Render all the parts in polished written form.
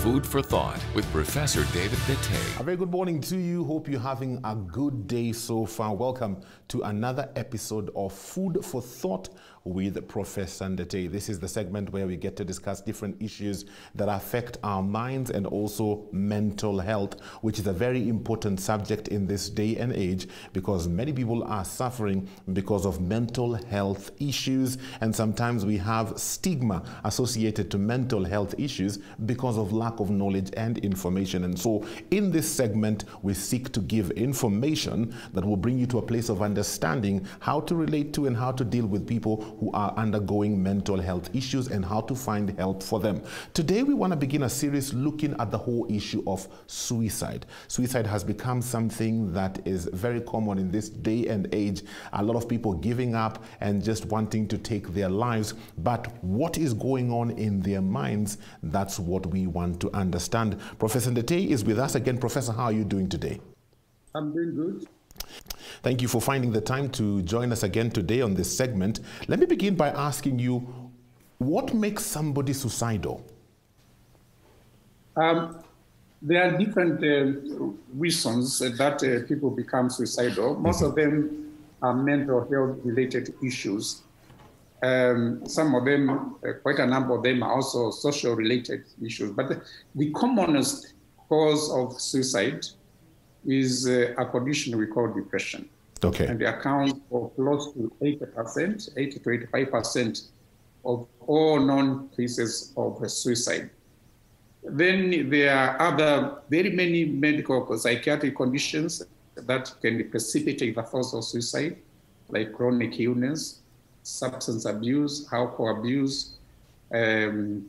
Food for Thought with Professor David Bitte. A very good morning to you. Hope you're having a good day so far. Welcome to another episode of Food for Thought with Professor Ndete. This is the segment where we get to discuss different issues that affect our minds and also mental health, which is a very important subject in this day and age because many people are suffering because of mental health issues, and sometimes we have stigma associated to mental health issues because of lack of knowledge and information. And so in this segment, we seek to give information that will bring you to a place of understanding how to relate to and how to deal with people who are undergoing mental health issues and how to find help for them. Today, we want to begin a series looking at the whole issue of suicide. Suicide has become something that is very common in this day and age. A lot of people giving up and just wanting to take their lives. But what is going on in their minds? That's what we want to understand. Professor Ndete is with us again. Professor, how are you doing today? I'm doing good. Thank you for finding the time to join us again today on this segment. Let me begin by asking you, what makes somebody suicidal? There are different reasons that people become suicidal. Most of them are mental health related issues. Some of them, quite a number of them, are also social related issues. But the commonest cause of suicide is a condition we call depression. Okay. And it accounts for close to 80%, 80 to 85% of all known cases of suicide. Then there are other very many medical psychiatric conditions that can precipitate the cause of suicide, like chronic illness, substance abuse, alcohol abuse,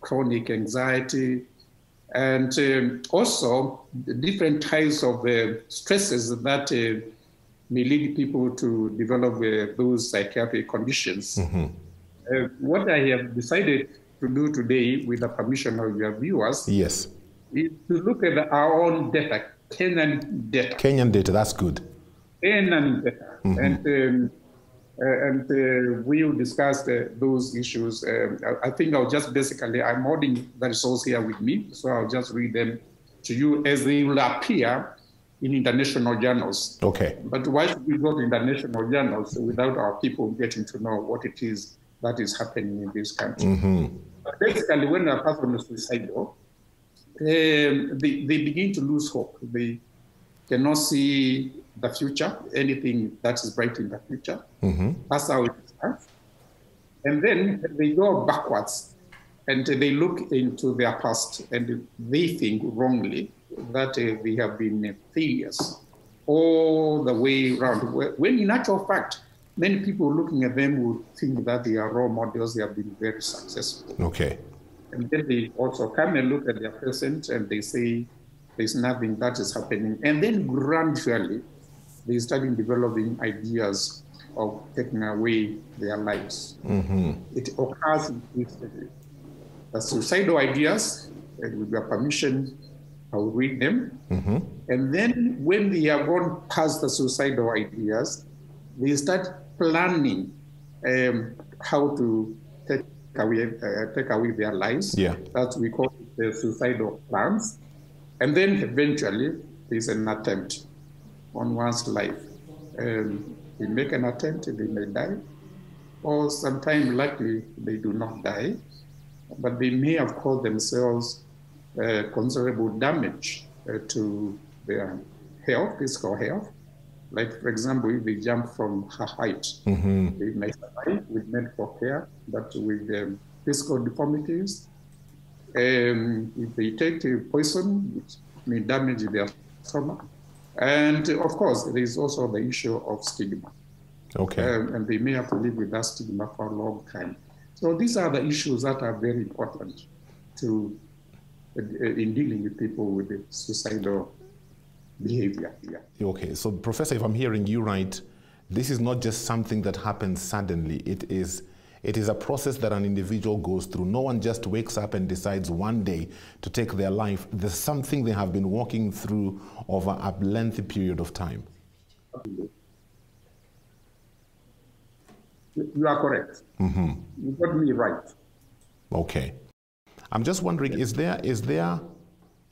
chronic anxiety, and also different types of stresses that may lead people to develop those psychiatric conditions. Mm-hmm. What I have decided to do today, with the permission of your viewers, yes, is to look at our own data, Kenyan data. Kenyan data, that's good. Kenyan data. Mm-hmm. And we'll discuss those issues. I think I'll just basically, I'm holding the results here with me, so I'll just read them to you as they will appear in international journals. Okay. But why should we go to international journals without our people getting to know what it is that is happening in this country? Mm-hmm. But basically, when a person is suicidal, they begin to lose hope. They cannot see the future, anything that is bright in the future. Mm-hmm. That's how it starts. And then they go backwards and they look into their past and they think wrongly that they have been failures all the way around. When in actual fact, many people looking at them would think that they are role models, they have been very successful. Okay. And then they also come and look at their present and they say, there's nothing that is happening. And then gradually, they started developing ideas of taking away their lives. Mm-hmm. It occurs instantly. The suicidal ideas, and with your permission, I will read them. Mm-hmm. And then when they have gone past the suicidal ideas, they start planning how to take away their lives. Yeah. That we call it the suicidal plans. And then eventually, there's an attempt on one's life. They make an attempt, they may die, or sometimes likely they do not die, but they may have caused themselves considerable damage to their health, physical health. Like, for example, if they jump from a height, mm-hmm. they may survive with medical care, but with physical deformities. If they take poison, which may damage their stomach. And of course, there is also the issue of stigma. Okay. And they may have to live with that stigma for a long time. So these are the issues that are very important to in dealing with people with the suicidal behavior. Yeah. Okay. So, Professor, if I'm hearing you right, this is not just something that happens suddenly. It is a process that an individual goes through. No one just wakes up and decides one day to take their life. There's something they have been walking through over a lengthy period of time. You are correct. Mm-hmm. You got me right. Okay. I'm just wondering, is there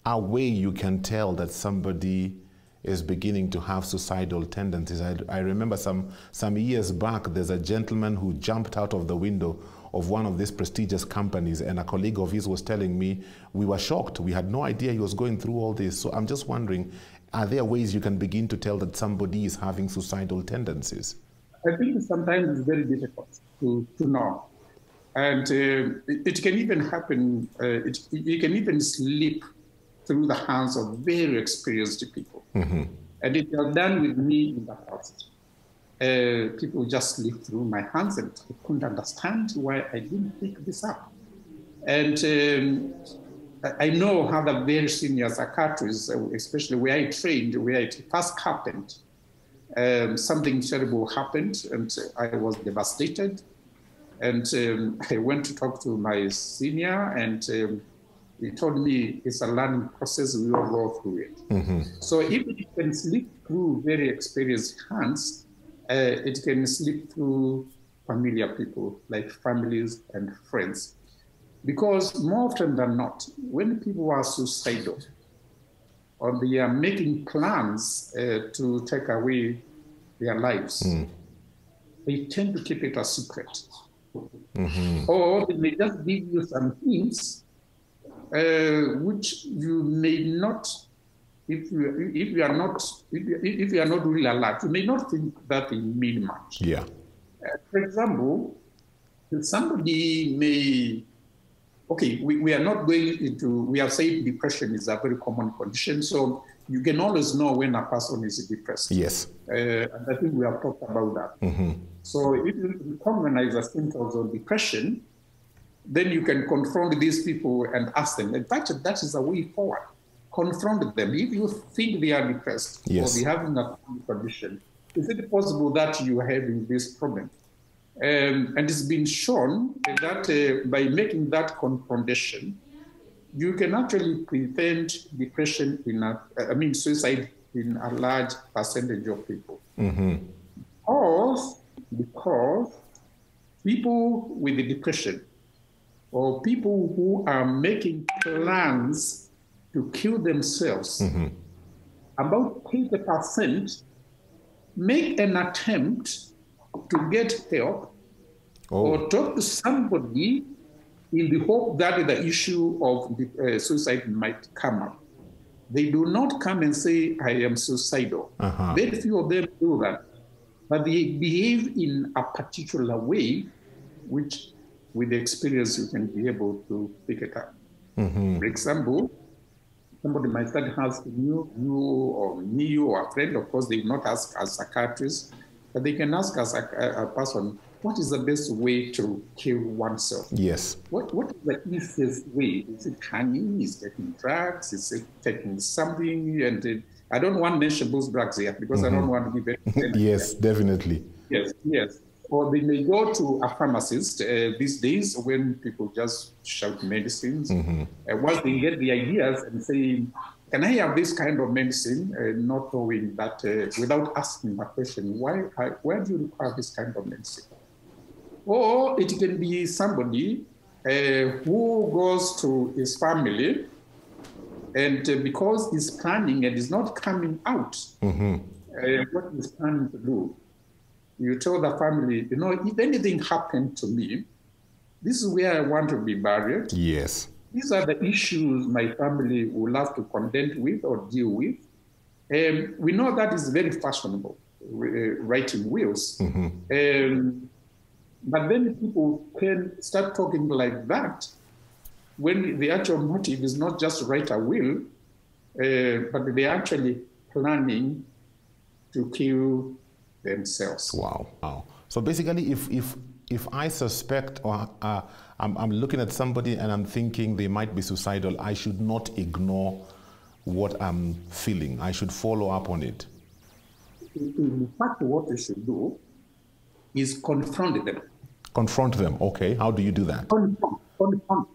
a way you can tell that somebody is beginning to have suicidal tendencies? I remember some years back, there's a gentleman who jumped out of the window of one of these prestigious companies, and a colleague of his was telling me, we were shocked. We had no idea he was going through all this. So I'm just wondering, are there ways you can begin to tell that somebody is having suicidal tendencies? I think sometimes it's very difficult to know. And it can even happen, it can even slip through the hands of very experienced people. Mm-hmm. And it was done with me in the past. People just slip through my hands, and I couldn't understand why I didn't pick this up. And I know how the very senior psychiatrists, especially where I trained, where it first happened, something terrible happened, and I was devastated. And I went to talk to my senior, and he told me it's a learning process, we will go through it. Mm-hmm. So if it can slip through very experienced hands, it can slip through familiar people, like families and friends. Because more often than not, when people are suicidal, or they are making plans to take away their lives, they tend to keep it a secret. Mm-hmm. Or they may just give you some hints, which you may not, if you are not really alert, you may not think that they mean much. Yeah. For example, somebody may, okay, we are not going into, we have said depression is a very common condition, so you can always know when a person is depressed. Yes. And I think we have talked about that. Mm-hmm. So if you recognize the symptoms of depression, then you can confront these people and ask them. In fact, that is a way forward. Confront them. If you think they are depressed, yes, or they having a condition, is it possible that you are having this problem? And it's been shown that by making that confrontation, you can actually prevent depression suicide in a large percentage of people. Mm-hmm. Because people with the depression, or people who are making plans to kill themselves, mm-hmm, about 80% make an attempt to get help or talk to somebody in the hope that the issue of suicide might come up. They do not come and say, I am suicidal. Uh-huh. Very few of them do that. But they behave in a particular way, which with the experience you can be able to pick it up. Mm-hmm. For example, somebody might start asking you or me or a friend, of course they will not ask as psychiatrists, but they can ask as a person, what is the best way to kill oneself? Yes. What is the easiest way? Is it hanging? Is it taking drugs? Is it taking something? And I don't want to mention those drugs here because I don't want to give it. Yes, definitely. Yes. Or they may go to a pharmacist these days when people just shout medicines. Mm-hmm. Once they get the ideas and say, can I have this kind of medicine? Not knowing that, without asking the question, why do you require this kind of medicine? Or it can be somebody who goes to his family and because he's planning and is not coming out, mm-hmm, what he's planning to do, you tell the family, if anything happened to me, this is where I want to be buried. Yes. These are the issues my family will have to contend with or deal with. We know that is very fashionable, writing wills. Mm-hmm. But then people can start talking like that when the actual motive is not just write a will, but they're actually planning to kill themselves. Wow. So basically, if I suspect or I'm looking at somebody and I'm thinking they might be suicidal, I should not ignore what I'm feeling. I should follow up on it. In fact, what you should do is confront them. Confront them, okay. How do you do that? Confront.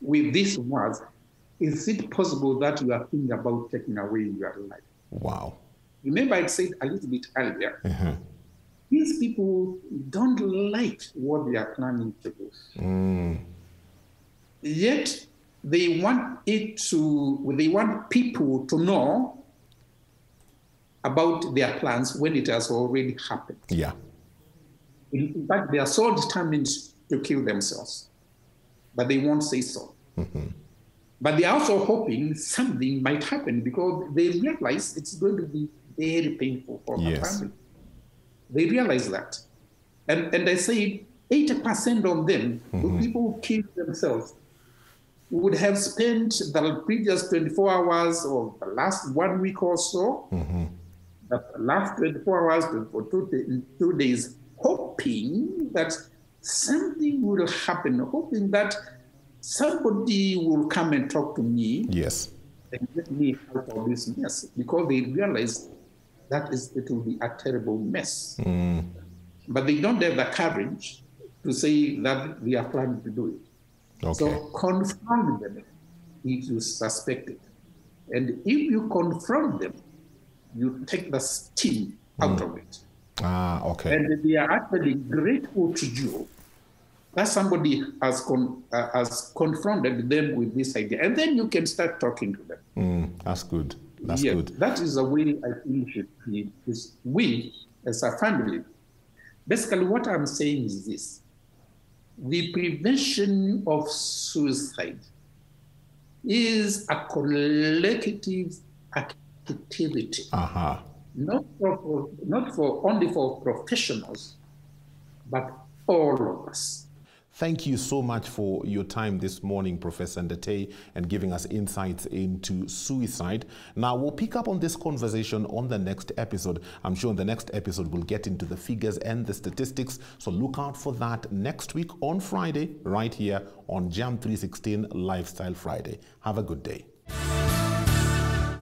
With these words, is it possible that you are thinking about taking away your life? Wow. Remember I said a little bit earlier, mm-hmm, these people don't like what they are planning to do. Mm. Yet they want people to know about their plans when it has already happened. Yeah. In fact, they are so determined to kill themselves, but they won't say so. Mm-hmm. But they are also hoping something might happen because they realize it's going to be very painful for the family. They realize that. And I say 80% of them, the people who kill themselves, would have spent the previous 24 hours or the last 1 week or so, the last 24 hours for 2 days, hoping that something will happen, hoping that somebody will come and talk to me and get me out of this mess, because they realize that it will be a terrible mess. But they don't have the courage to say that they are planning to do it. Okay. So confront them if you suspect it. And if you confront them, you take the sting out of it. Okay. And they are actually grateful to you that somebody has confronted them with this idea. And then you can start talking to them. That's good. That's good. That is the way I think it should be. Is we, as a family, basically what I'm saying is this. The prevention of suicide is a collective activity, not only for professionals, but all of us. Thank you so much for your time this morning, Professor Ndete, and giving us insights into suicide. Now, we'll pick up on this conversation on the next episode. I'm sure in the next episode, we'll get into the figures and the statistics. So look out for that next week on Friday, right here on Jam 316 Lifestyle Friday. Have a good day.